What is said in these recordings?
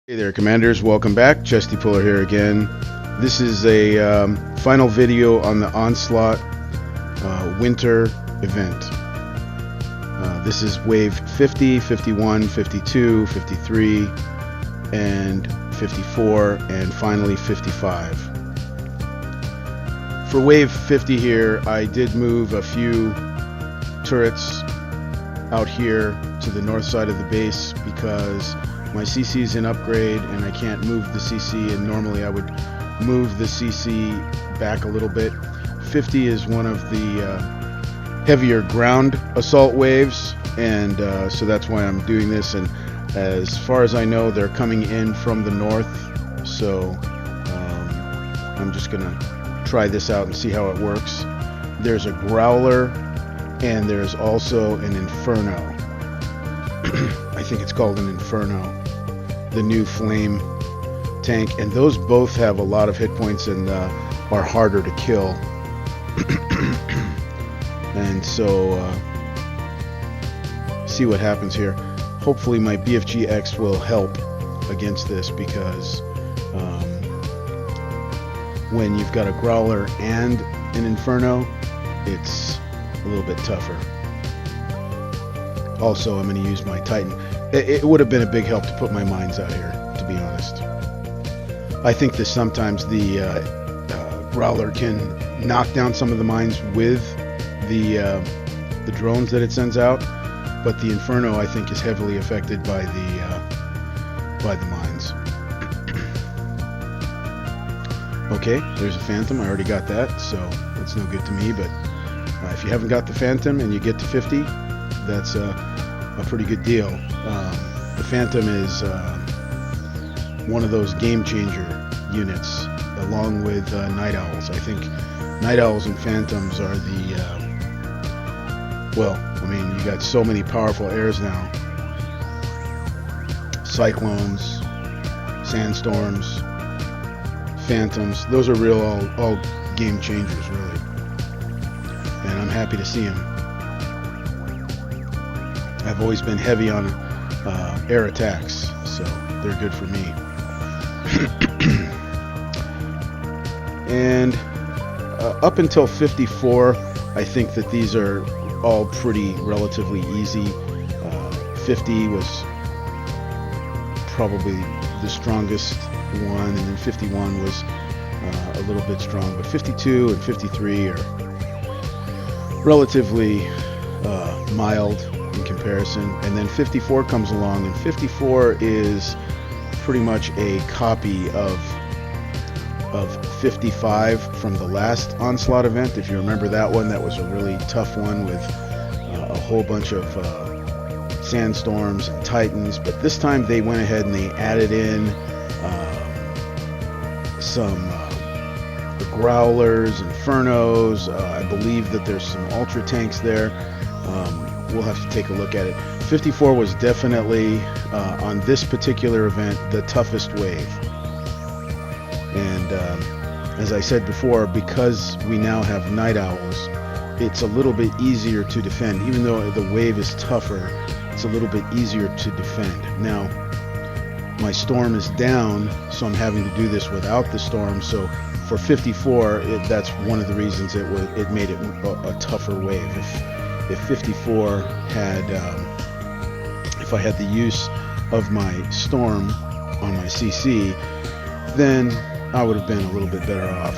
Hey there, Commanders. Welcome back. Chesty Puller here again. This is a final video on the Onslaught winter event. This is wave 50, 51, 52, 53, and 54, and finally 55. For wave 50 here, I did move a few turrets out here to the north side of the base because my CC is in upgrade and I can't move the CC, and normally I would move the CC back a little bit. 50 is one of the heavier ground assault waves, and so that's why I'm doing this. And as far as I know, they're coming in from the north, so I'm just gonna try this out and see how it works. There's a growler and there's also an inferno. I think it's called an Inferno, the new flame tank, and those both have a lot of hit points and are harder to kill. And so see what happens here. Hopefully my BFG X will help against this, because when you've got a growler and an Inferno, it's a little bit tougher. Also, I'm going to use my Titan. It would have been a big help to put my mines out here, to be honest. I think that sometimes the growler can knock down some of the mines with the drones that it sends out, but the Inferno, I think, is heavily affected by the mines. Okay, there's a Phantom. I already got that, so that's no good to me. But if you haven't got the Phantom and you get to 50, that's a pretty good deal. The Phantom is one of those game changer units, along with Night Owls. I think Night Owls and Phantoms are the well, I mean, you got so many powerful airs now. Cyclones, Sandstorms, Phantoms, those are real all game changers, really. And I'm happy to see them. I've always been heavy on air attacks, so they're good for me. And up until 54, I think that these are all pretty relatively easy. 50 was probably the strongest one, and then 51 was a little bit strong, but 52 and 53 are relatively mild in comparison. And then 54 comes along, and 54 is pretty much a copy of 55 from the last Onslaught event. If you remember that one, that was a really tough one with a whole bunch of Sandstorms and Titans, but this time they went ahead and they added in some growlers, Infernos. I believe that there's some ultra tanks there. We'll have to take a look at it. 54 was definitely on this particular event the toughest wave, and as I said before, because we now have Night Owls, it's a little bit easier to defend. Even though the wave is tougher, it's a little bit easier to defend. Now my storm is down, so I'm having to do this without the storm. So for 54, that's one of the reasons it made it a tougher wave. If 54 had, if I had the use of my storm on my CC, then I would have been a little bit better off,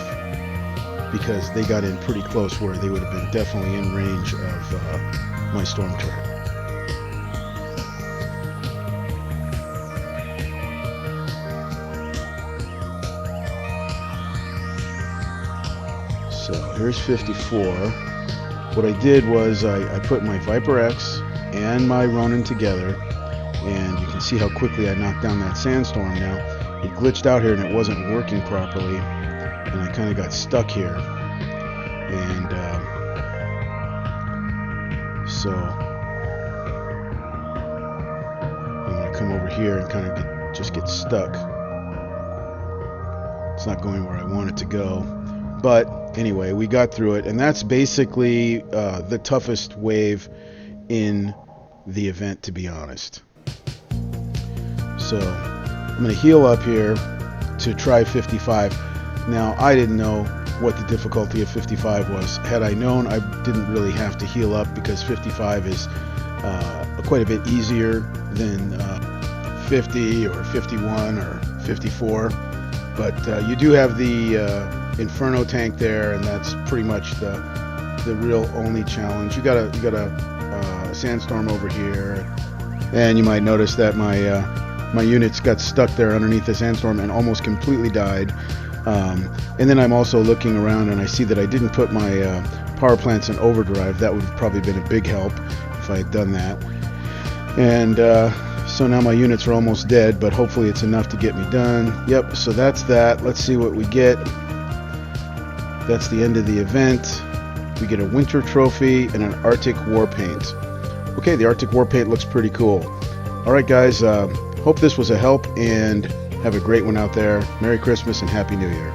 because they got in pretty close where they would have been definitely in range of my storm turret. So here's 54. What I did was I put my Viper X and my Ronin together, and you can see how quickly I knocked down that Sandstorm. Now, it glitched out here and it wasn't working properly, and I kind of got stuck here. And so I'm going to come over here and kind of just get stuck. It's not going where I want it to go. But anyway, we got through it, and that's basically the toughest wave in the event, to be honest. So I'm going to heal up here to try 55. Now, I didn't know what the difficulty of 55 was. Had I known, I didn't really have to heal up because 55 is quite a bit easier than 50 or 51 or 54. But you do have the Inferno tank there, and that's pretty much the real only challenge. You got a sandstorm over here, and you might notice that my units got stuck there underneath the sandstorm and almost completely died. And then I'm also looking around and I see that I didn't put my power plants in overdrive. That would have probably been a big help if I had done that. And so now my units are almost dead, but hopefully it's enough to get me done. Yep, so that's that. Let's see what we get. That's the end of the event. We get a winter trophy and an Arctic war paint. Okay, the Arctic war paint looks pretty cool. All right, guys, hope this was a help, and have a great one out there. Merry Christmas and Happy New Year.